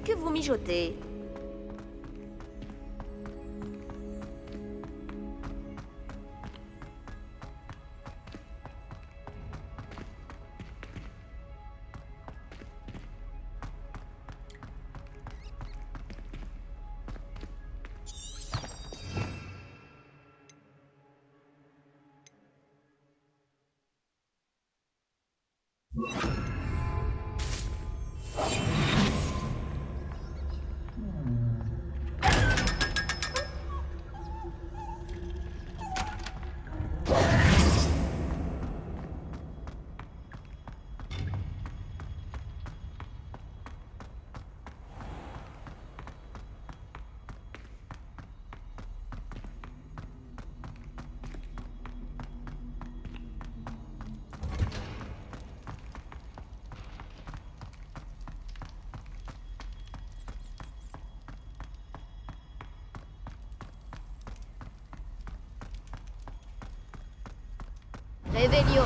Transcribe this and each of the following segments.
que vous mijotez? Réveillon.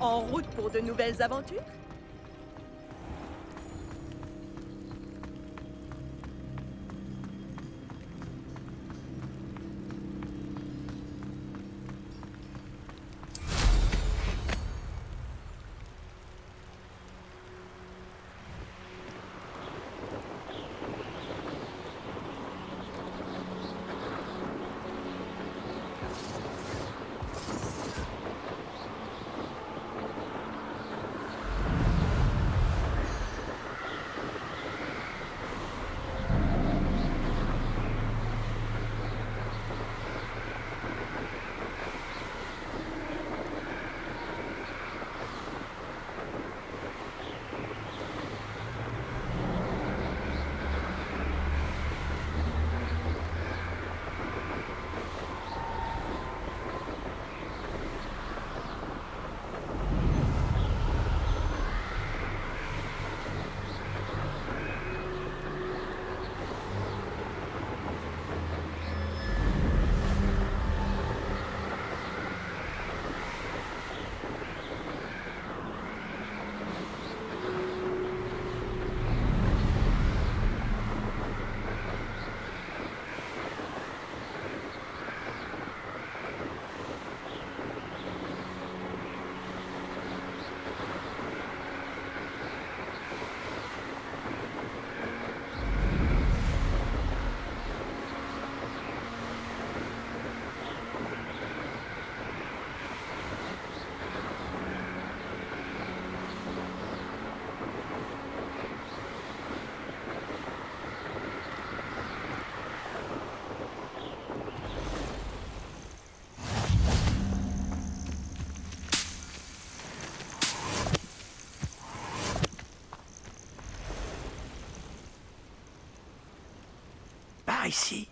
En route pour de nouvelles aventures? Par ici.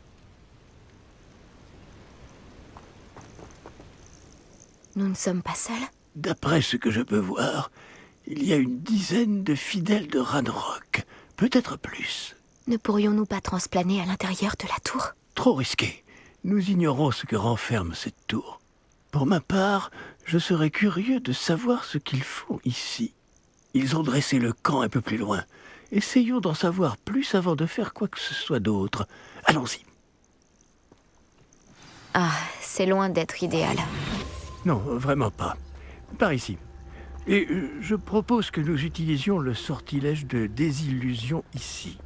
Nous ne sommes pas seuls? D'après ce que je peux voir, il y a une dizaine de fidèles de Ranrock, peut-être plus. Ne pourrions-nous pas transplaner à l'intérieur de la tour? Trop risqué. Nous ignorons ce que renferme cette tour. Pour ma part, je serais curieux de savoir ce qu'ils font ici. Ils ont dressé le camp un peu plus loin. Essayons d'en savoir plus avant de faire quoi que ce soit d'autre. Allons-y. Ah, c'est loin d'être idéal. Non, vraiment pas. Par ici. Et je propose que nous utilisions le sortilège de désillusion ici.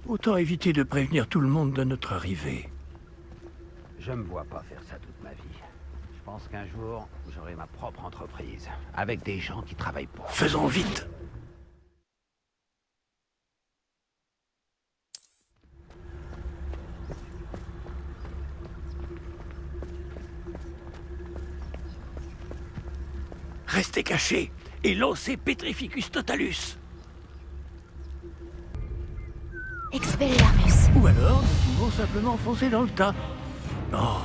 Autant éviter de prévenir tout le monde de notre arrivée. Je me vois pas faire ça toute ma vie. pense qu'un jour, j'aurai ma propre entreprise, avec des gens qui travaillent pour. Faisons vite. Restez cachés et lancez Petrificus Totalus. Expelliarmus. Ou alors, nous pouvons simplement foncer dans le tas. Oh.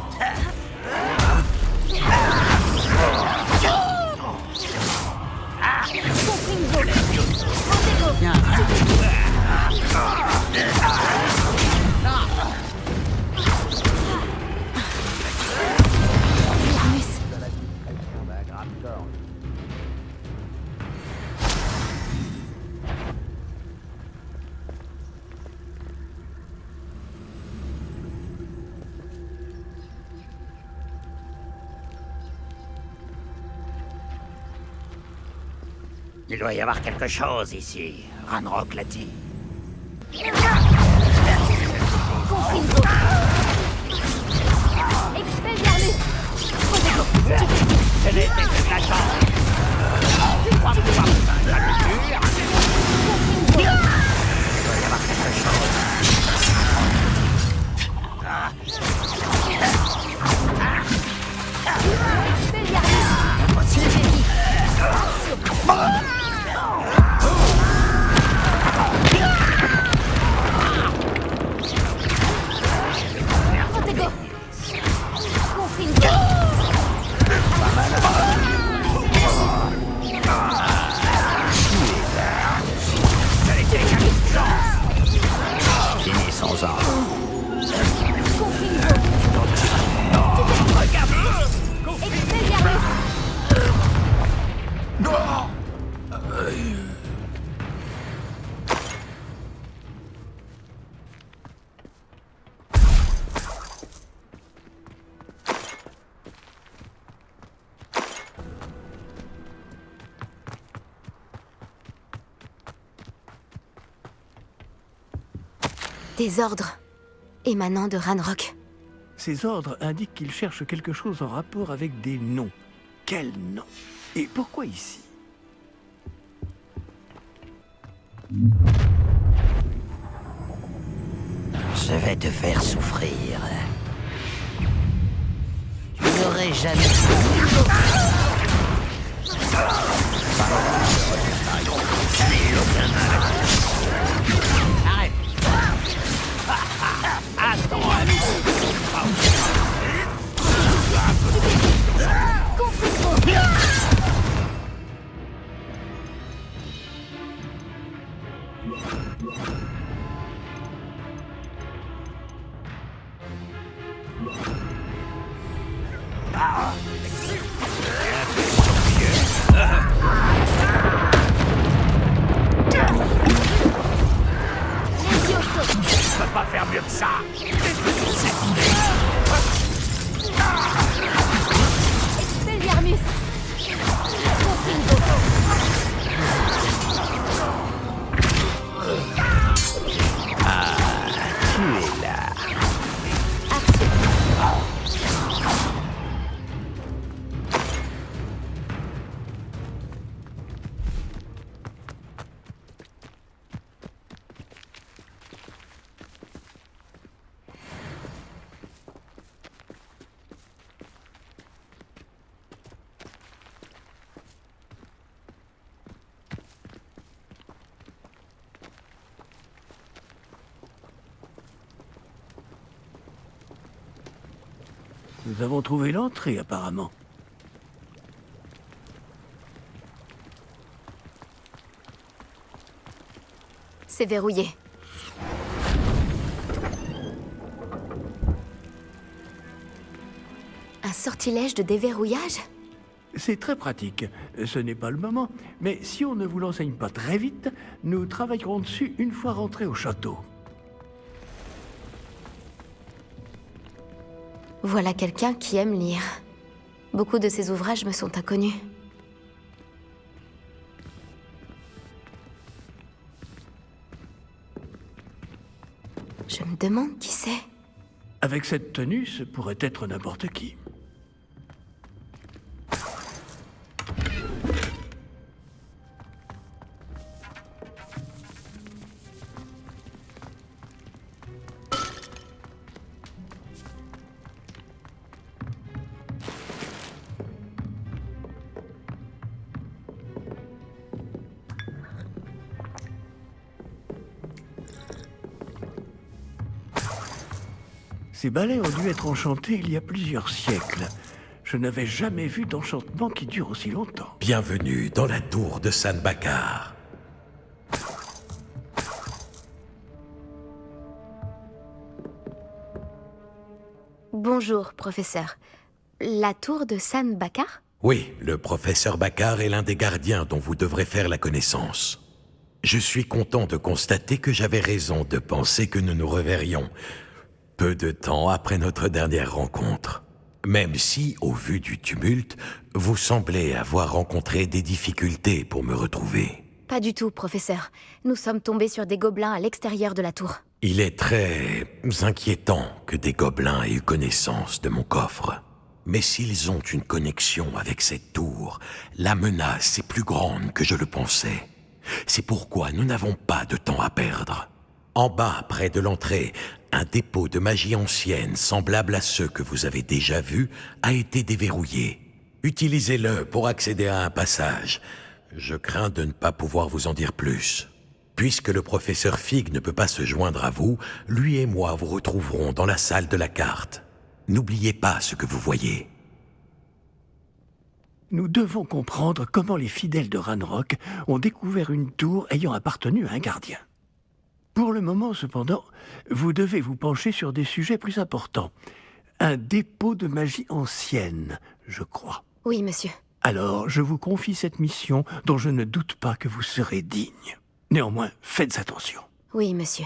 Il doit y avoir quelque chose ici. Ranrock l'a dit. Expelliarmus. C'est de la chance. Il doit y avoir quelque chose. Finissons-en. Des ordres émanant de Ranrock. Ces ordres indiquent qu'ils cherchent quelque chose en rapport avec des noms. Quels noms? Et pourquoi ici? Je vais te faire souffrir. Tu n'aurais jamais... Arrête. Attends un Je peux pas faire mieux que ça. Expelliarmus. Tu es là. Nous avons trouvé l'entrée, apparemment. C'est verrouillé. Un sortilège de déverrouillage? C'est très pratique. Ce n'est pas le moment, mais si on ne vous l'enseigne pas très vite, nous travaillerons dessus une fois rentrés au château. Voilà quelqu'un qui aime lire. Beaucoup de ses ouvrages me sont inconnus. Je me demande qui c'est. Avec cette tenue, ce pourrait être n'importe qui. Ces balais ont dû être enchantés il y a plusieurs siècles. Je n'avais jamais vu d'enchantement qui dure aussi longtemps. Bienvenue dans la tour de San Bakar. Bonjour, professeur. La tour de San Bakar? Oui, le professeur Bakar est l'un des gardiens dont vous devrez faire la connaissance. Je suis content de constater que j'avais raison de penser que nous nous reverrions peu de temps après notre dernière rencontre. Même si, au vu du tumulte, vous semblez avoir rencontré des difficultés pour me retrouver. Pas du tout, professeur. Nous sommes tombés sur des gobelins à l'extérieur de la tour. Il est très inquiétant que des gobelins aient eu connaissance de mon coffre. Mais s'ils ont une connexion avec cette tour, la menace est plus grande que je le pensais. C'est pourquoi nous n'avons pas de temps à perdre. En bas, près de l'entrée, un dépôt de magie ancienne, semblable à ceux que vous avez déjà vus, a été déverrouillé. Utilisez-le pour accéder à un passage. Je crains de ne pas pouvoir vous en dire plus. Puisque le professeur Fig ne peut pas se joindre à vous, lui et moi vous retrouverons dans la salle de la carte. N'oubliez pas ce que vous voyez. Nous devons comprendre comment les fidèles de Ranrock ont découvert une tour ayant appartenu à un gardien. Pour le moment, cependant, vous devez vous pencher sur des sujets plus importants. Un dépôt de magie ancienne, je crois. Oui, monsieur. Alors, je vous confie cette mission dont je ne doute pas que vous serez digne. Néanmoins, faites attention. Oui, monsieur.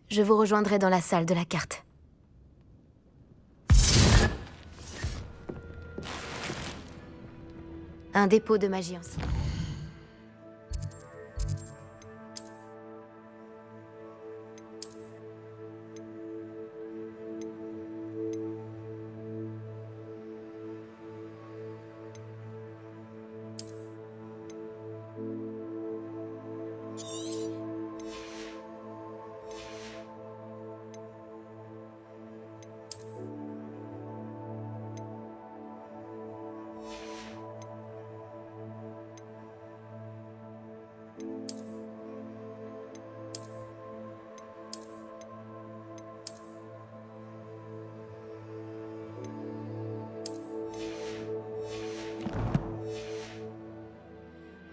Je vous rejoindrai dans la salle de la carte. Un dépôt de magie ancienne.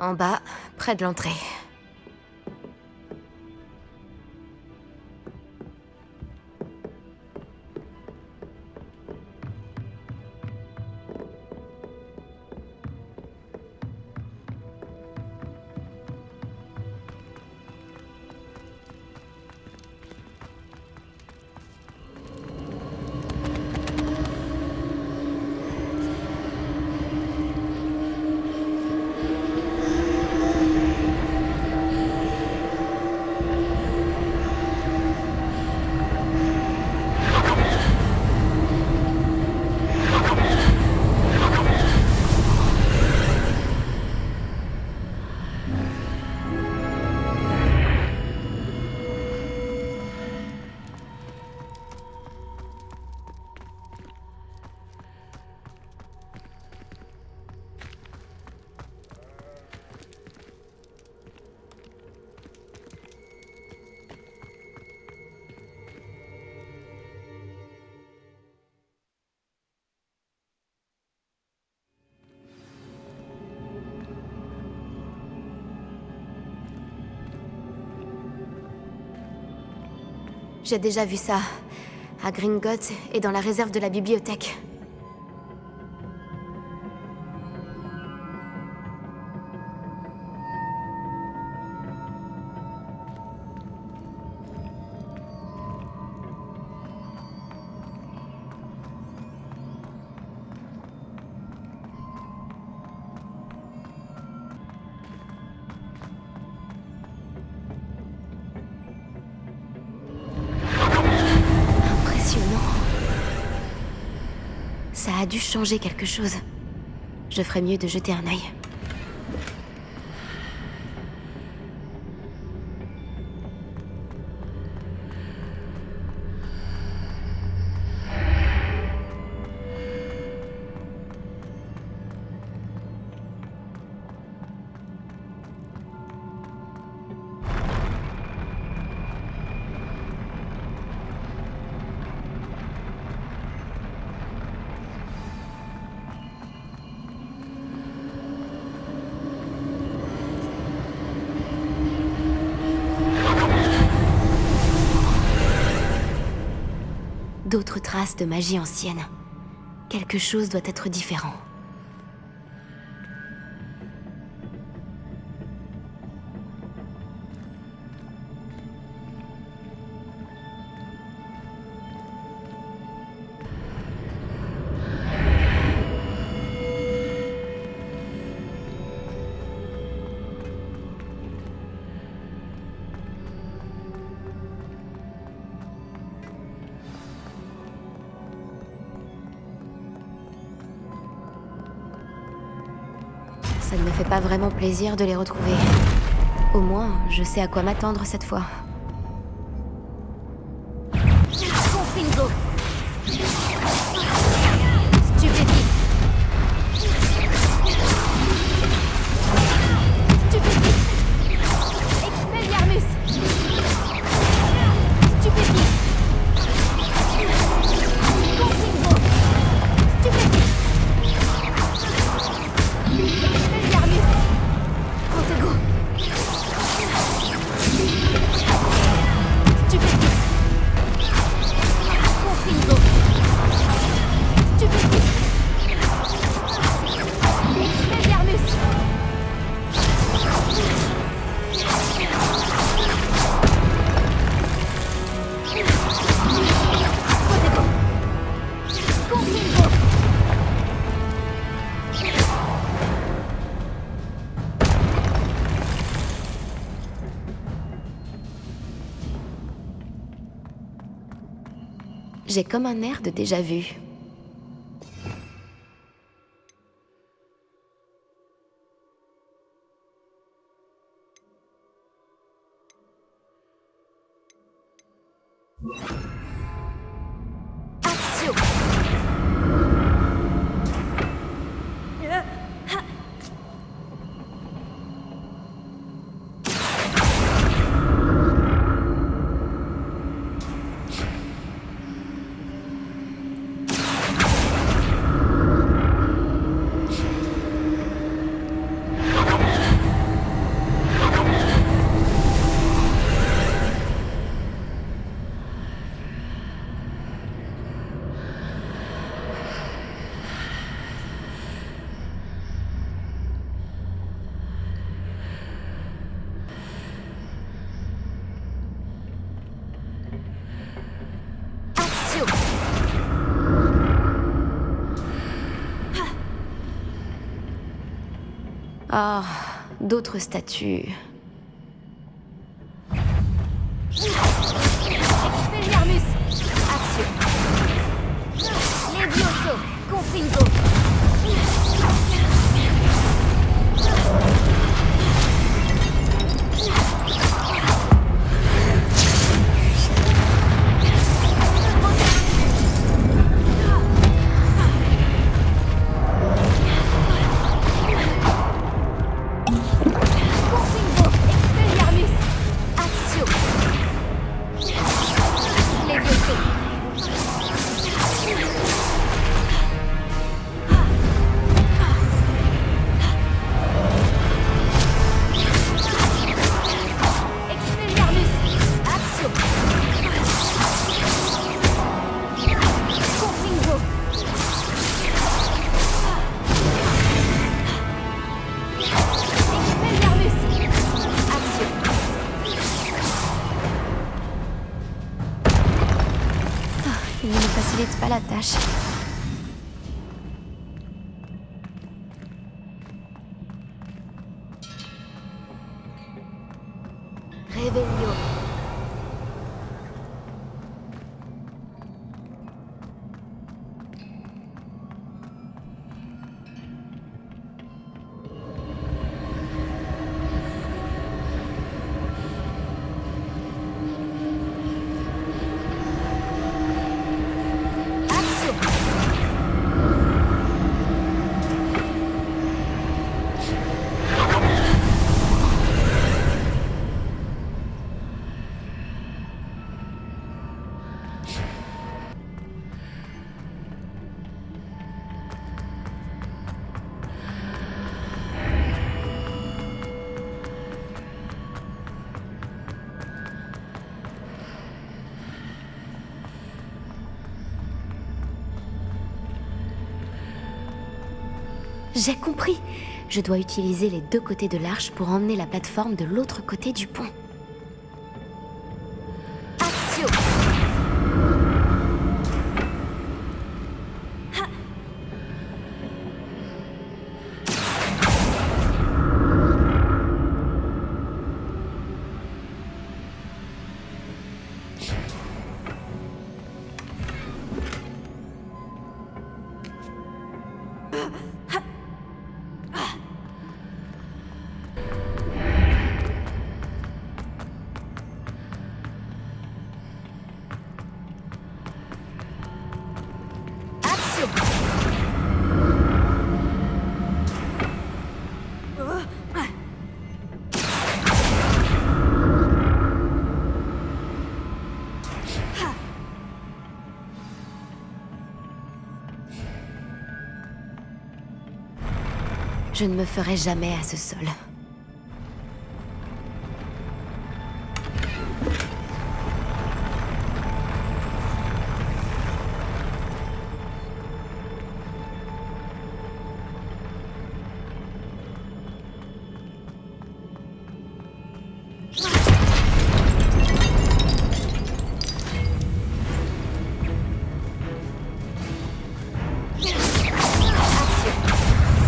En bas, près de l'entrée. J'ai déjà vu ça, à Gringotts et dans la réserve de la bibliothèque. Ça a dû changer quelque chose. Je ferais mieux de jeter un œil. traces de magie ancienne. Quelque chose doit être différent. Ça ne me fait pas vraiment plaisir de les retrouver. Au moins, je sais à quoi m'attendre cette fois. Confringo. Stupéfie. Stupéfie. Expelliarmus. Stupéfie. Confringo. Stupéfie. Expelliarmus. Protego. Stupéfie. Confringo. Stupéfie. Expelliarmus. Protego. Confringo. J'ai comme un air de déjà-vu. Axio. Axio. Ah, d'autres statues. Expelliarmus. Axio. Levioso. Confringo. Confringo. Expelliarmus. Axio. Levioso. Expelliarmus. Axio. Confringo. Expelliarmus. Axio. Il ne me facilite pas la tâche. Revelio. Axio. J'ai compris. Je dois utiliser les deux côtés de l'arche pour emmener la plateforme de l'autre côté du pont. Axio. Axio. Je ne me ferai jamais à ce sol.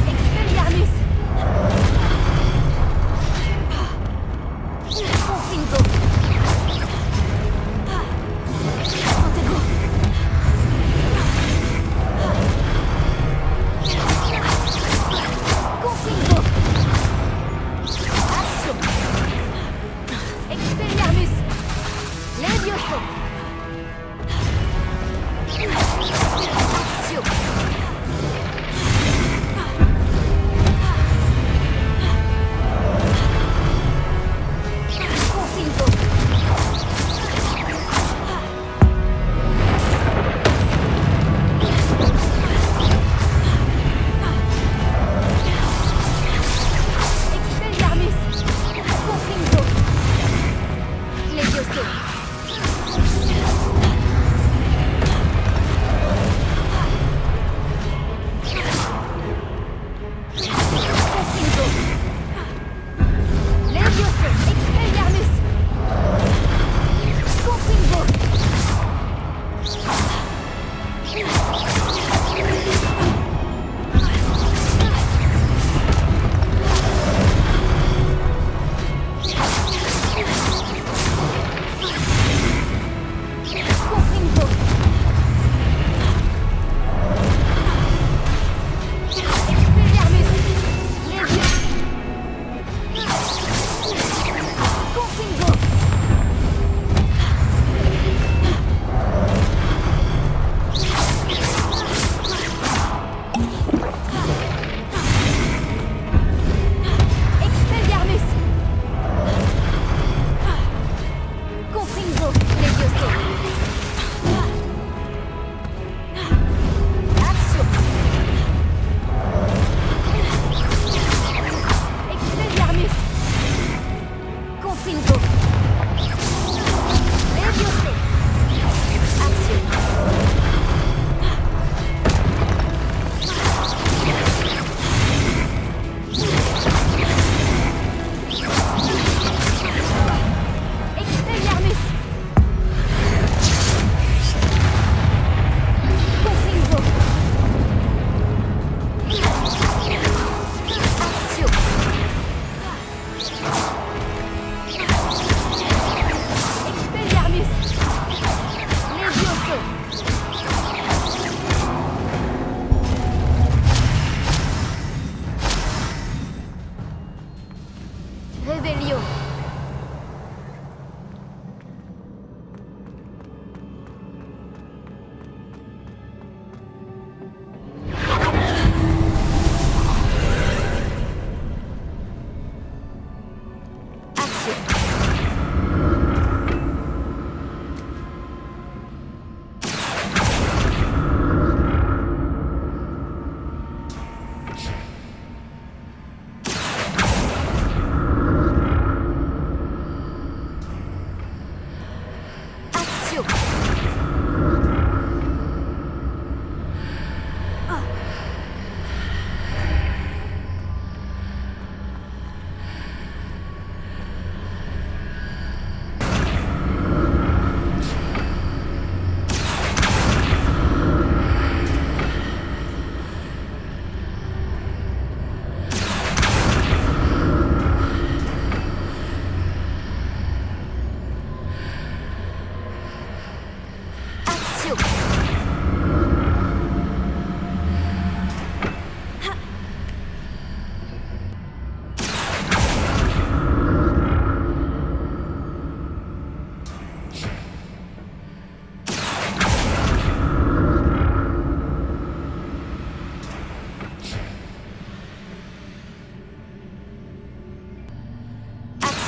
Expelliarmus.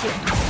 Axio.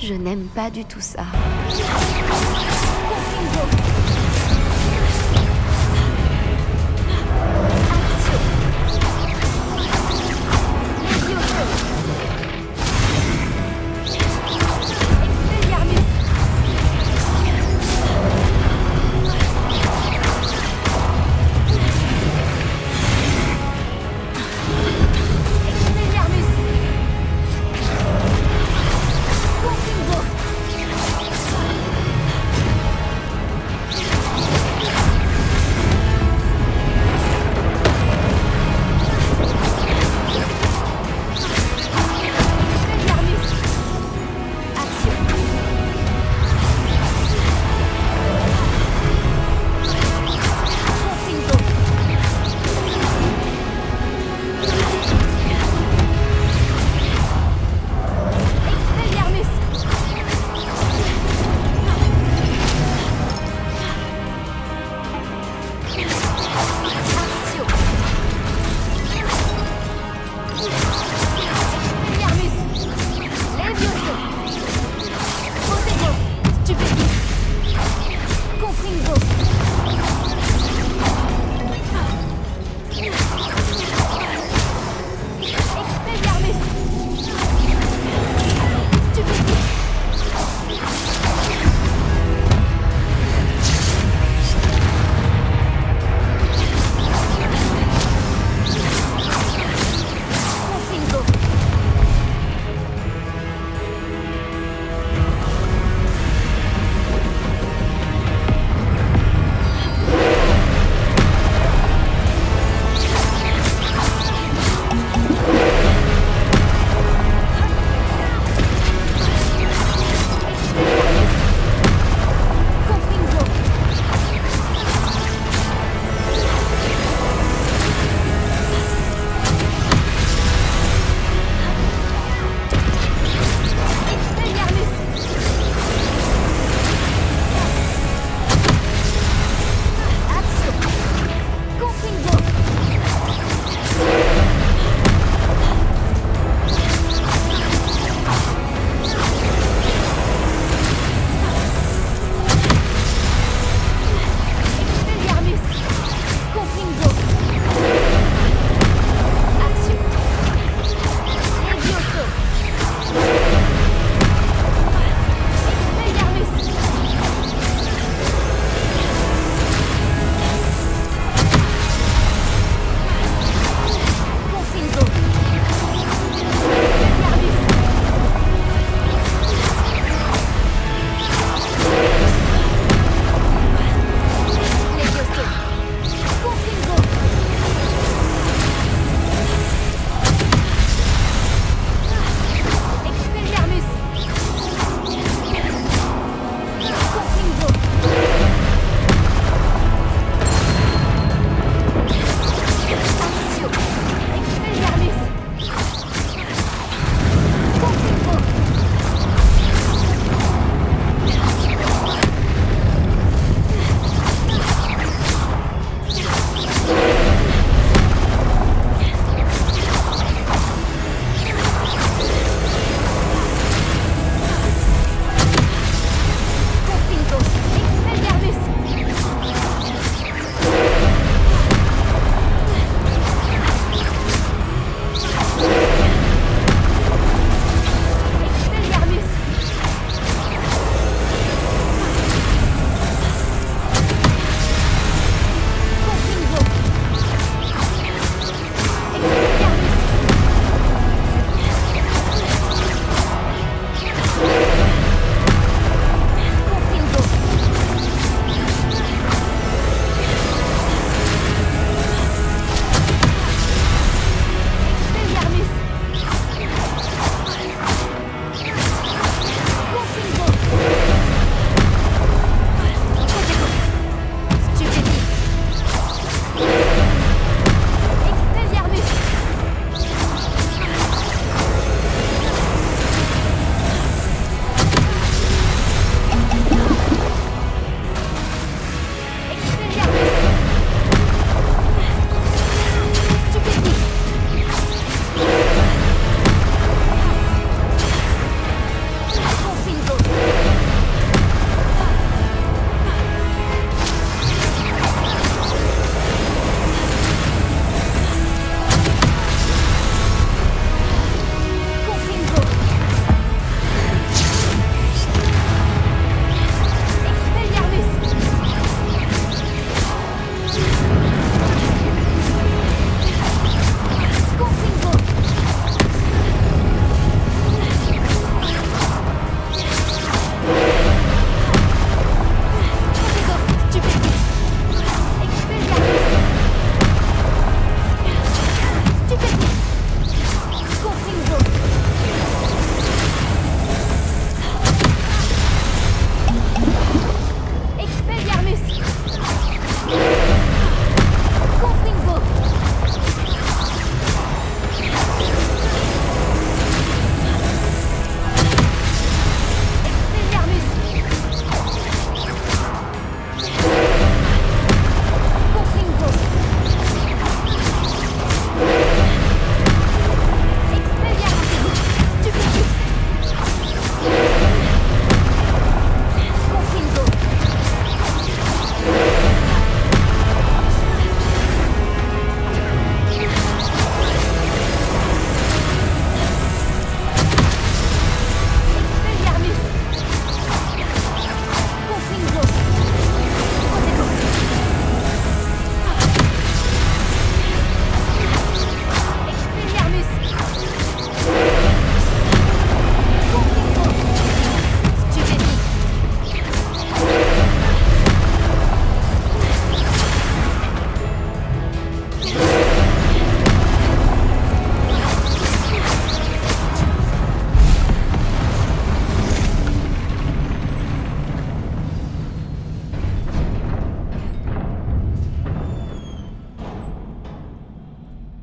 Je n'aime pas du tout ça.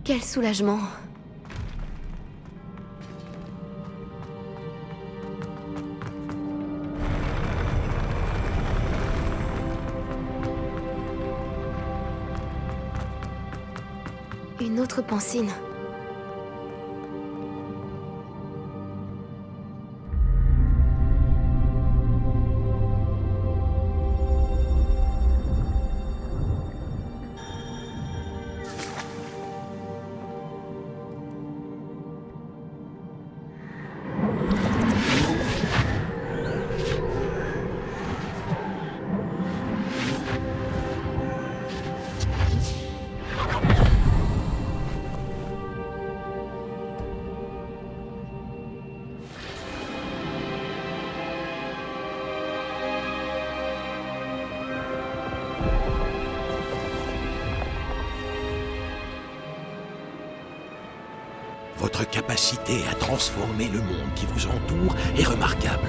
Quel soulagement. Une autre pancine. Votre capacité à transformer le monde qui vous entoure est remarquable.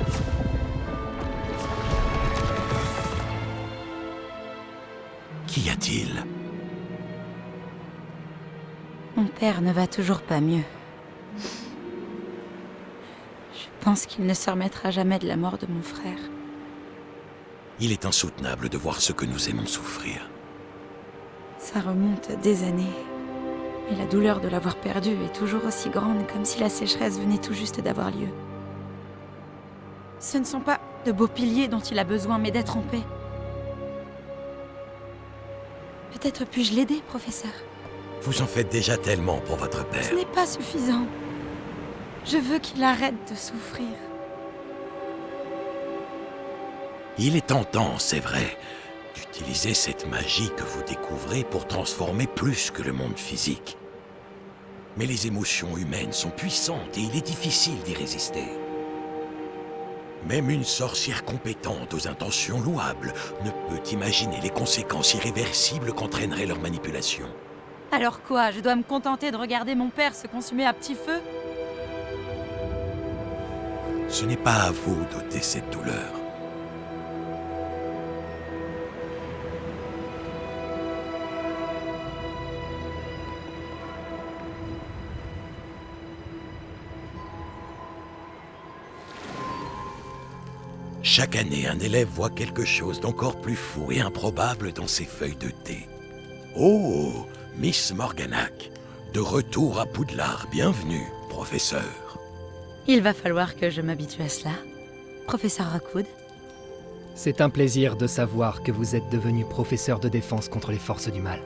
Qu'y a-t-il? Mon père ne va toujours pas mieux. Je pense qu'il ne se remettra jamais de la mort de mon frère. Il est insoutenable de voir ce que nous aimons souffrir. Ça remonte à des années. Et la douleur de l'avoir perdu est toujours aussi grande, comme si la sécheresse venait tout juste d'avoir lieu. Ce ne sont pas de beaux piliers dont il a besoin, mais d'être en paix. Peut-être puis-je l'aider, professeur? Vous en faites déjà tellement pour votre père. Ce n'est pas suffisant. Je veux qu'il arrête de souffrir. Il est tentant, c'est vrai, d'utiliser cette magie que vous découvrez pour transformer plus que le monde physique. Mais les émotions humaines sont puissantes et il est difficile d'y résister. Même une sorcière compétente aux intentions louables ne peut imaginer les conséquences irréversibles qu'entraînerait leur manipulation. Alors quoi? Je dois me contenter de regarder mon père se consumer à petit feu? Ce n'est pas à vous d'ôter cette douleur. Chaque année, un élève voit quelque chose d'encore plus fou et improbable dans ses feuilles de thé. Oh, Miss Morganac, de retour à Poudlard, bienvenue, professeur. Il va falloir que je m'habitue à cela. Professeur Rookwood. C'est un plaisir de savoir que vous êtes devenu professeur de défense contre les forces du mal.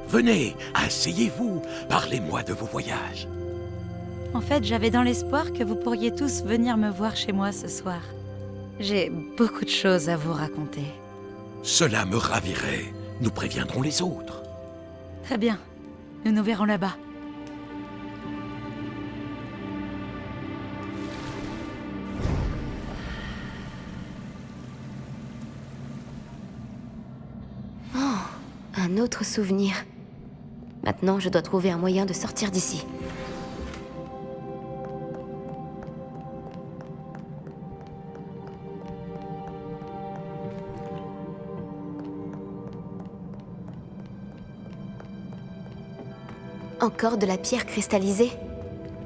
Venez, asseyez-vous, parlez-moi de vos voyages. En fait, j'avais dans l'espoir que vous pourriez tous venir me voir chez moi ce soir. J'ai beaucoup de choses à vous raconter. Cela me ravirait. Nous préviendrons les autres. Très bien. Nous nous verrons là-bas. Un autre souvenir. Maintenant, je dois trouver un moyen de sortir d'ici. Encore de la pierre cristallisée.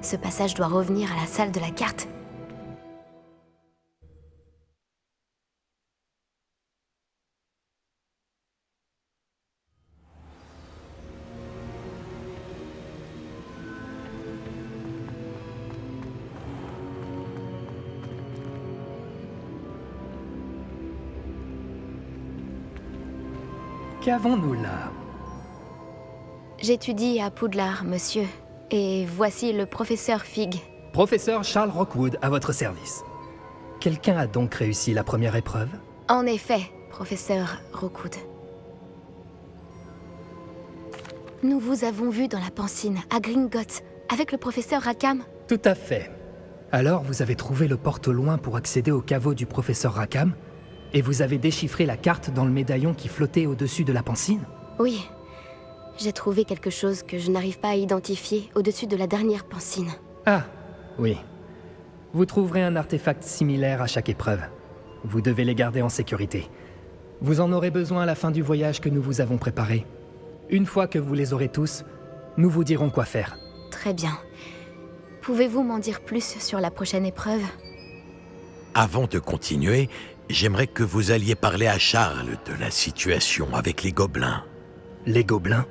Ce passage doit revenir à la salle de la carte. Qu'avons-nous là? J'étudie à Poudlard, monsieur. Et voici le professeur Fig. Professeur Charles Rookwood, à votre service. Quelqu'un a donc réussi la première épreuve? En effet, professeur Rookwood. Nous vous avons vu dans la Pancine, à Gringotts, avec le professeur Rackham. Tout à fait. Alors vous avez trouvé le porte au loin pour accéder au caveau du professeur Rackham, et vous avez déchiffré la carte dans le médaillon qui flottait au-dessus de la Pancine? Oui. J'ai trouvé quelque chose que je n'arrive pas à identifier au-dessus de la dernière Pancine. Ah, oui. Vous trouverez un artefact similaire à chaque épreuve. Vous devez les garder en sécurité. Vous en aurez besoin à la fin du voyage que nous vous avons préparé. Une fois que vous les aurez tous, Nous vous dirons quoi faire. Très bien. Pouvez-vous m'en dire plus sur la prochaine épreuve? Avant de continuer, j'aimerais que vous alliez parler à Charles de la situation avec les gobelins. Les gobelins?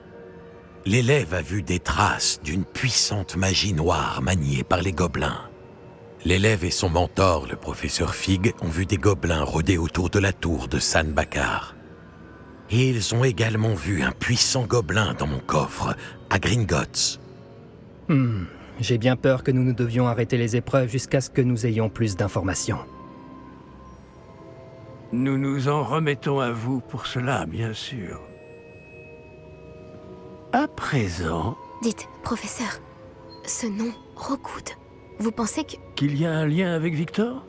L'élève a vu des traces d'une puissante magie noire maniée par les gobelins. L'élève et son mentor, le professeur Fig, ont vu des gobelins rôder autour de la tour de San Bakar. Et ils ont également vu un puissant gobelin dans mon coffre, à Gringotts. J'ai bien peur que nous devions arrêter les épreuves jusqu'à ce que nous ayons plus d'informations. Nous nous en remettons à vous pour cela, bien sûr. À présent, Dites, professeur, ce nom, Rockwood, vous pensez que... qu'il y a un lien avec Victor?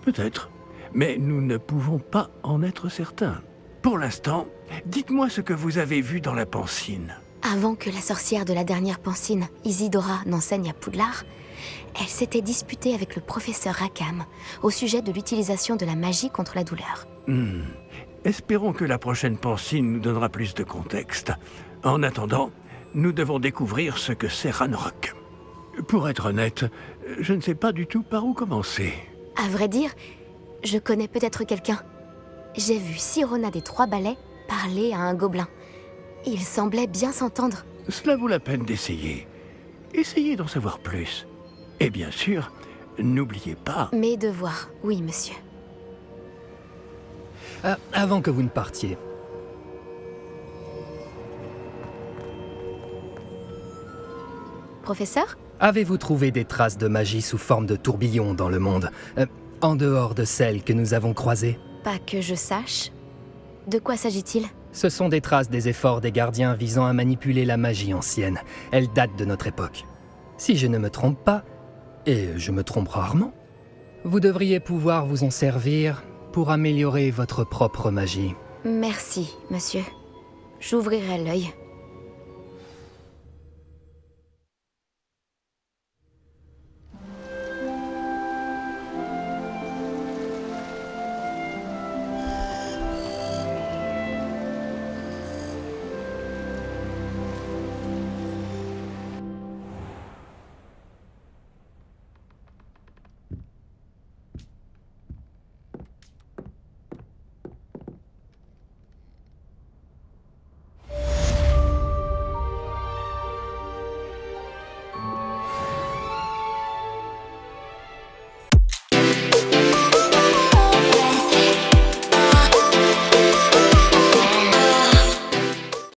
Peut-être, mais nous ne pouvons pas en être certains. Pour l'instant, dites-moi ce que vous avez vu dans la Pansine. Avant que la sorcière de la dernière Pansine, Isidora, n'enseigne à Poudlard, elle s'était disputée avec le professeur Rackham au sujet de l'utilisation de la magie contre la douleur. Espérons que la prochaine Pansine nous donnera plus de contexte. En attendant, nous devons découvrir ce que c'est Ranrock. Pour être honnête, je ne sais pas du tout par où commencer. À vrai dire, je connais peut-être quelqu'un. J'ai vu Sirona des Trois Balais parler à un gobelin. Il semblait bien s'entendre. Cela vaut la peine d'essayer. Essayez d'en savoir plus. Et bien sûr, n'oubliez pas... Mes devoirs, oui, monsieur. Avant que vous ne partiez, Professeur? avez-vous trouvé des traces de magie sous forme de tourbillon dans le monde, en dehors de celles que nous avons croisées? Pas que je sache. De quoi s'agit-il? Ce sont des traces des efforts des gardiens visant à manipuler la magie ancienne. Elles datent de notre époque. Si je ne me trompe pas, et je me trompe rarement, vous devriez pouvoir vous en servir pour améliorer votre propre magie. Merci, monsieur. J'ouvrirai l'œil.